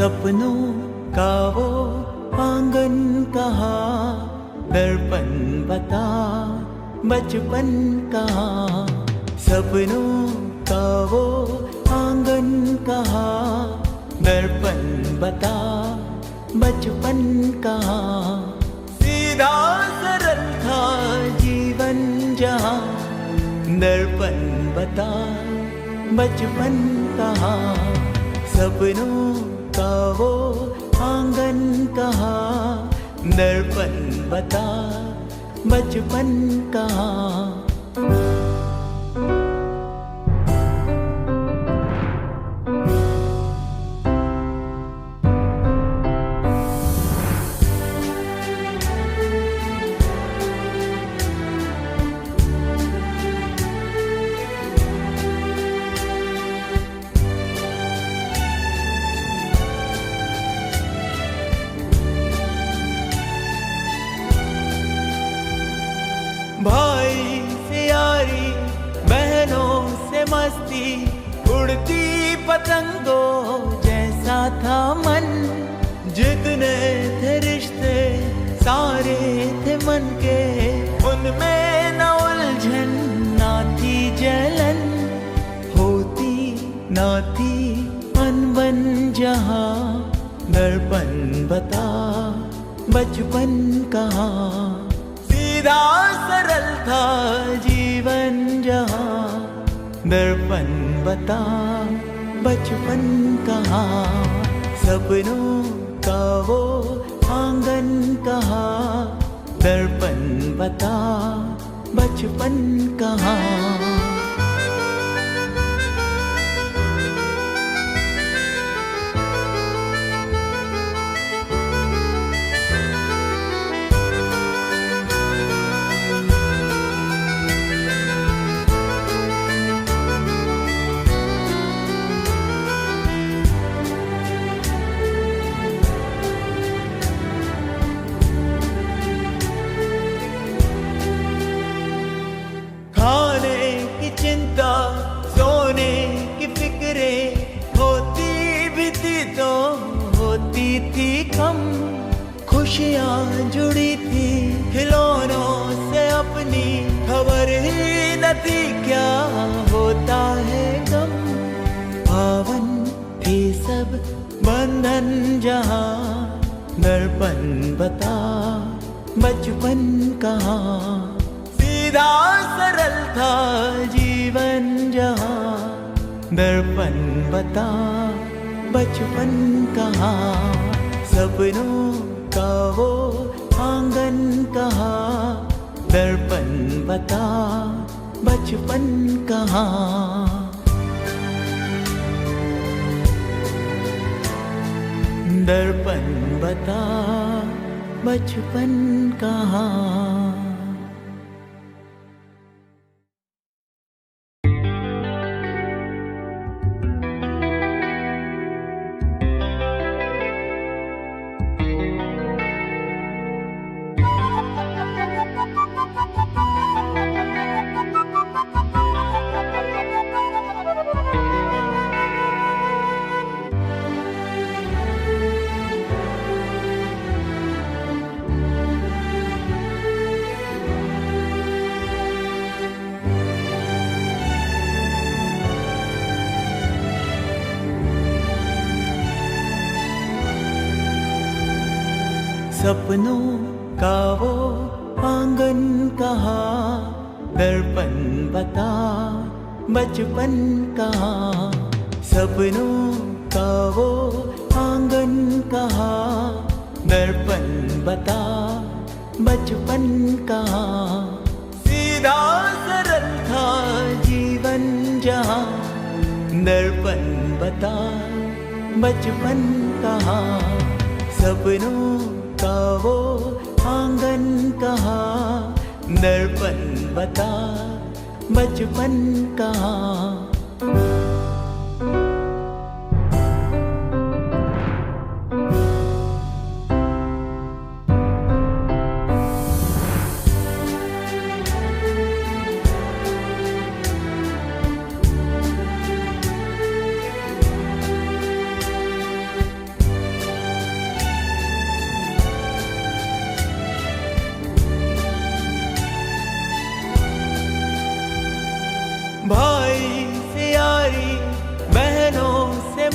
सपनों का वो आंगन कहाँ, दर्पण बता बचपन कहाँ। सपनों का वो आंगन कहाँ, दर्पण बता बचपन कहाँ। सीधा सरल था जीवन जहाँ, दर्पण बता बचपन कहाँ। सपनों का वो आंगन कहाँ, दर्पण बता बचपन कहाँ। भाई से यारी, बहनों से मस्ती, उड़ती पतंगों जैसा था मन। जितने थे रिश्ते सारे थे मन के, उनमें न उलझन ना थी जलन। होती ना थी अनबन जहाँ, दर्पण बता बचपन कहाँ। सीधा सरल था जीवन जहाँ, दर्पण बता बचपन कहाँ। सपनों का वो आंगन कहाँ, दर्पण बता बचपन कहाँ। चिंता सोने की फिक्रे होती भी थी तो होती थी कम। खुशियाँ जुड़ी थी खिलौनों से अपनी, खबर ही न थी क्या होता है गम। पावन थी सब बंधन जहाँ, दर्पण बता बचपन कहाँ। सीधा सरल था जीवन जहाँ, दर्पण बता बचपन कहाँ। सपनों का वो आंगन कहाँ, दर्पण बता बचपन कहाँ। दर्पण बता बचपन कहाँ। सपनों का वो आंगन कहाँ, दर्पण बता बचपन कहाँ। सपनों का वो आंगन कहाँ, दर्पण बता बचपन कहाँ। सीधा सरल था जीवन जहाँ, दर्पण बता बचपन कहाँ। सपनों का वो आंगन कहाँ, दर्पण बता बचपन कहाँ।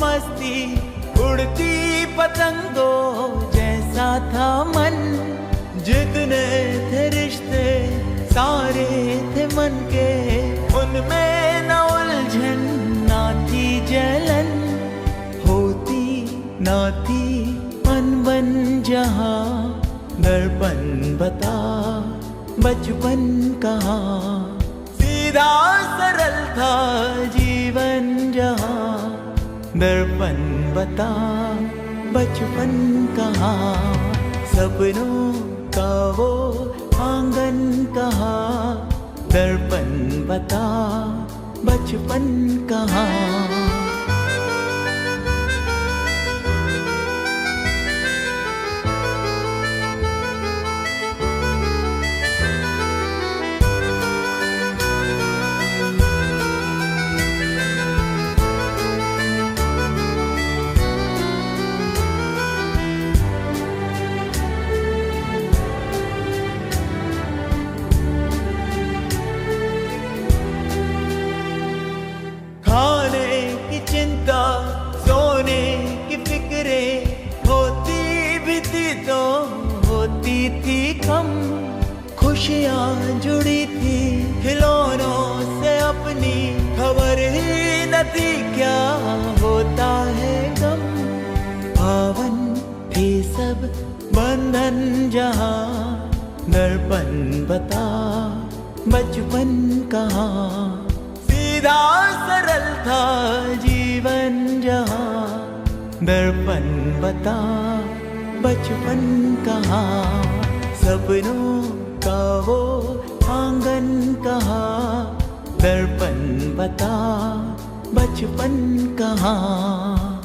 मस्ती, उड़ती पतंगों जैसा था मन। जितने थे रिश्ते सारे थे मन के, उनमें न उलझन ना थी जलन। होती ना थी अनबन जहाँ, दर्पण बता बचपन कहाँ। सीधा सरल था जीवन जहाँ, दर्पण बता बचपन कहाँ। सपनों का वो आंगन कहाँ, दर्पण बता बचपन कहाँ। चिंता सोने की फिक्रे होती भी थी तो होती थी कम। खुशियाँ जुड़ी थी खिलौनों से अपनी, खबर ही न थी क्या होता है गम। पावन थी सब बंधन जहाँ, दर्पण बता बचपन कहाँ। सीधा सरल था जीवन जहाँ, दर्पण बता बचपन कहाँ। सपनों का वो आंगन कहाँ, दर्पण बता बचपन कहाँ।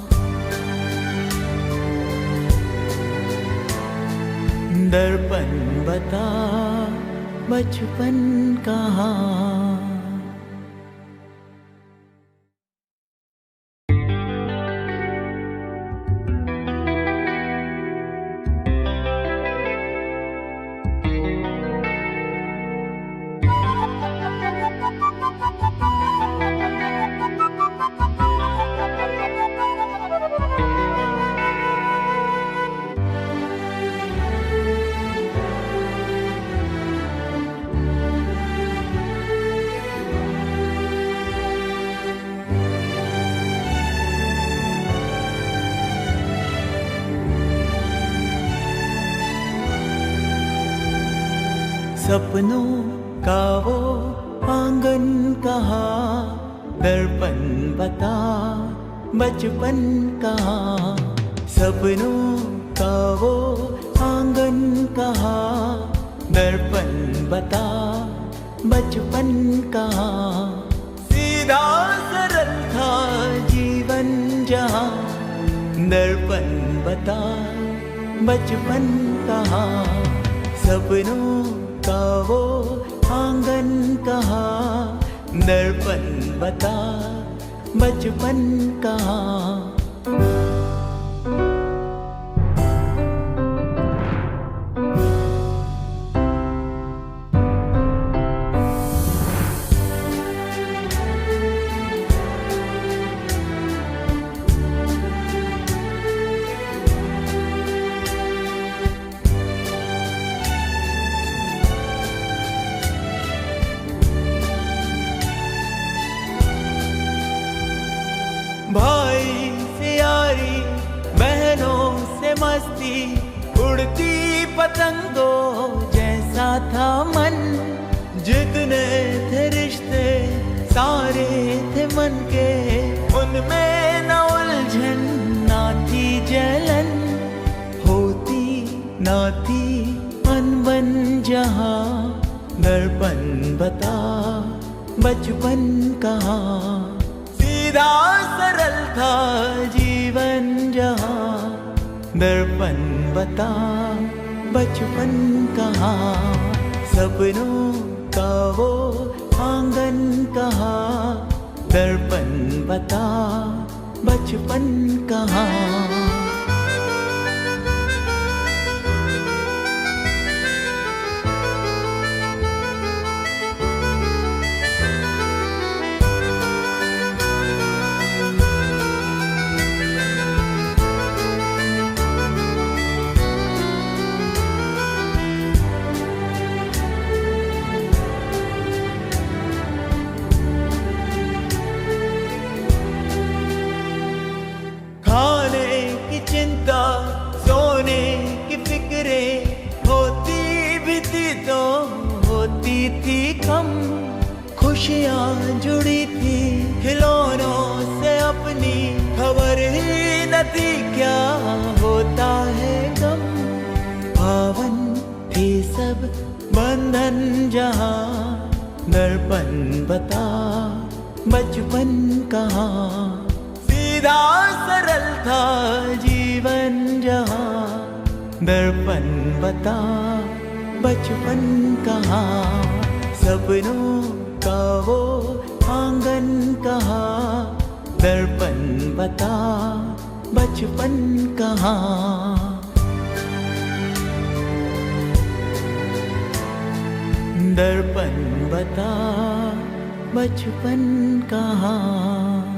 दर्पण बता बचपन कहाँ। सपनों का वो आंगन कहाँ, दर्पण बता बचपन कहाँ। सपनों का वो आंगन कहाँ, दर्पण बता बचपन कहाँ। सीधा सरल था जीवन जहाँ, दर्पण बता बचपन कहाँ। सपनों का वो आंगन कहाँ, दर्पण बता बचपन कहाँ। भाई से यारी, बहनों से मस्ती, उड़ती पतंगों जैसा था मन। जितने थे रिश्ते सारे थे मन के, उनमें न उलझन ना थी जलन। होती ना थी अनबन जहाँ, दर्पण बता बचपन कहाँ। सीधा सरल था जीवन जहाँ, दर्पण बता बचपन कहाँ। सपनों का वो आंगन कहाँ, दर्पण बता बचपन कहाँ। थी कम, खुशियाँ जुड़ी थी खिलौनों से अपनी, खबर ही न थी क्या होता है गम। पावन थी सब बंधन जहाँ, दर्पण बता बचपन कहाँ। सीधा सरल था जीवन जहाँ, दर्पण बता बचपन कहाँ। सपनों का वो आंगन कहाँ, दर्पण बता बचपन कहाँ। दर्पण बता बचपन कहाँ।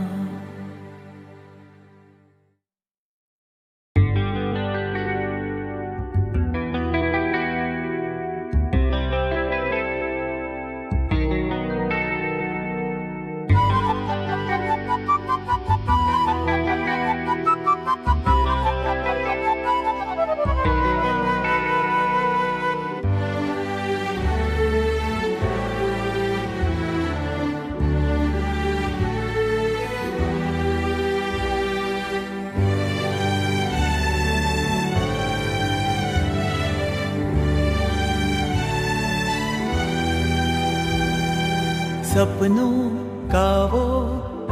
सपनों का वो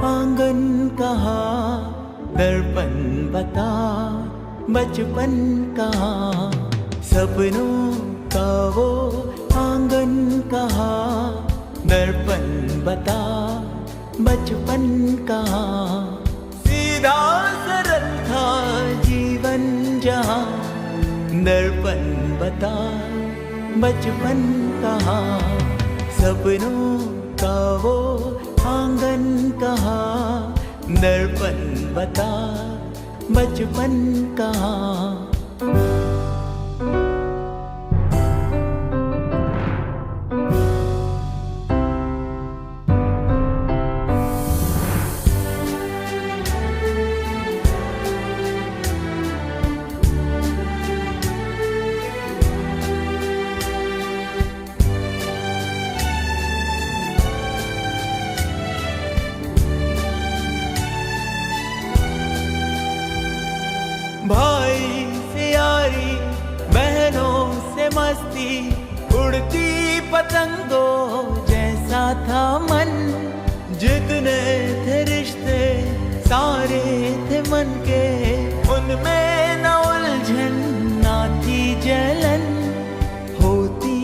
आंगन कहाँ, दर्पण बता बचपन कहाँ। सपनों का वो आंगन कहाँ, दर्पण बता बचपन कहाँ। सीधा सरल था जीवन जहाँ, दर्पण बता बचपन कहाँ। सपनों का वो आंगन कहाँ, दर्पण बता बचपन कहाँ। भाई से यारी, बहनों से मस्ती, उड़ती पतंगों जैसा था मन। जितने थे रिश्ते सारे थे मन के, उनमें न उलझन ना थी जलन। होती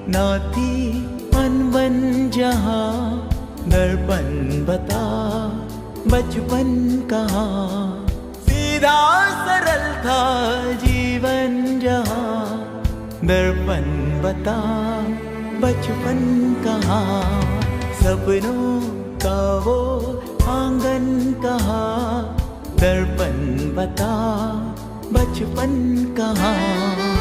ना थी अनबन जहाँ, दर्पण बता बचपन कहाँ। सीधा सरल था जीवन जहाँ, दर्पण बता बचपन कहाँ। सपनों का वो आंगन कहाँ, दर्पण बता बचपन कहाँ।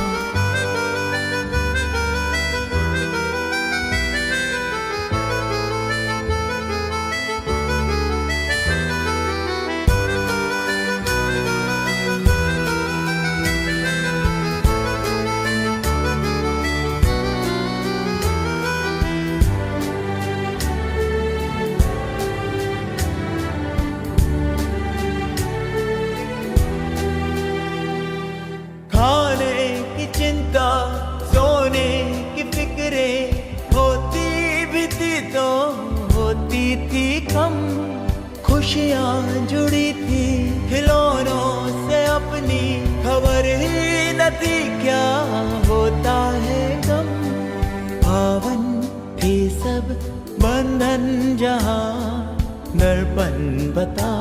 चिंता सोने की फिक्रे होती भी थी तो होती थी कम। खुशियाँ जुड़ी थी खिलौनों से अपनी, खबर ही न थी क्या होता है गम। पावन थी सब बंधन जहाँ, दर्पण बता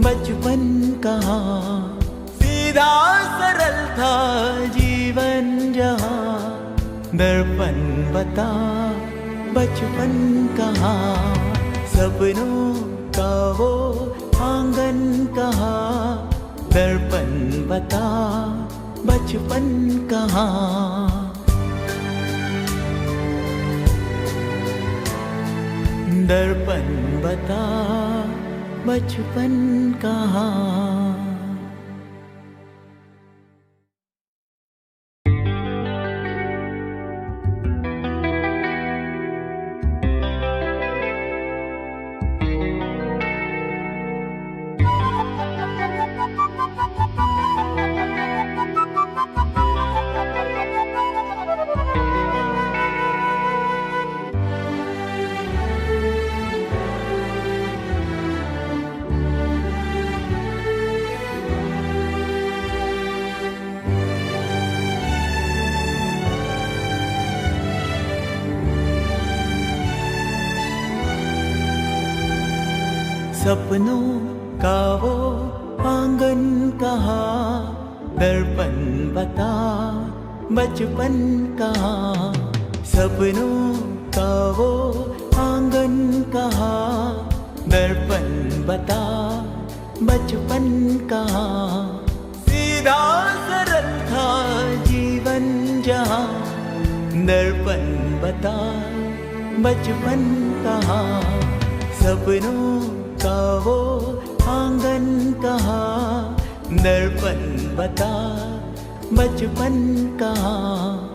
बचपन कहाँ। सीधा सरल था जीवन जहाँ, दर्पण बता बचपन कहाँ। सपनों का वो आंगन कहाँ, दर्पण बता बचपन कहाँ। दर्पण बता बचपन कहाँ। सपनों का वो आंगन कहाँ, दर्पण बता बचपन कहाँ। सपनों का वो आंगन कहाँ, दर्पण बता बचपन कहाँ। सीधा सरल था जीवन जहाँ, दर्पण बता बचपन कहाँ। सपनों का वो आंगन कहाँ, दर्पण बता बचपन कहाँ।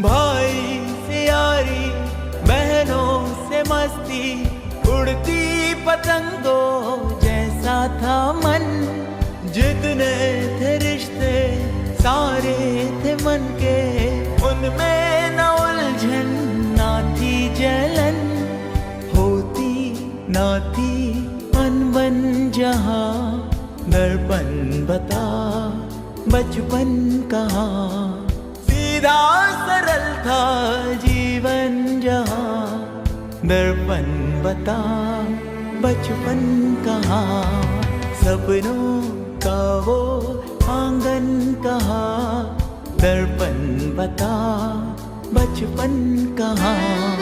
भाई से यारी, बहनों से मस्ती, उड़ती पतंगों जैसा था मन। जितने थे रिश्ते सारे थे मन के, उनमें न उलझन ना थी जलन। होती ना थी अनबन जहाँ, दर्पण बता बचपन कहाँ। सीधा सरल था जीवन जहाँ, दर्पण बता बचपन कहाँ। सपनों का वो आंगन कहाँ, दर्पण बता बचपन कहाँ।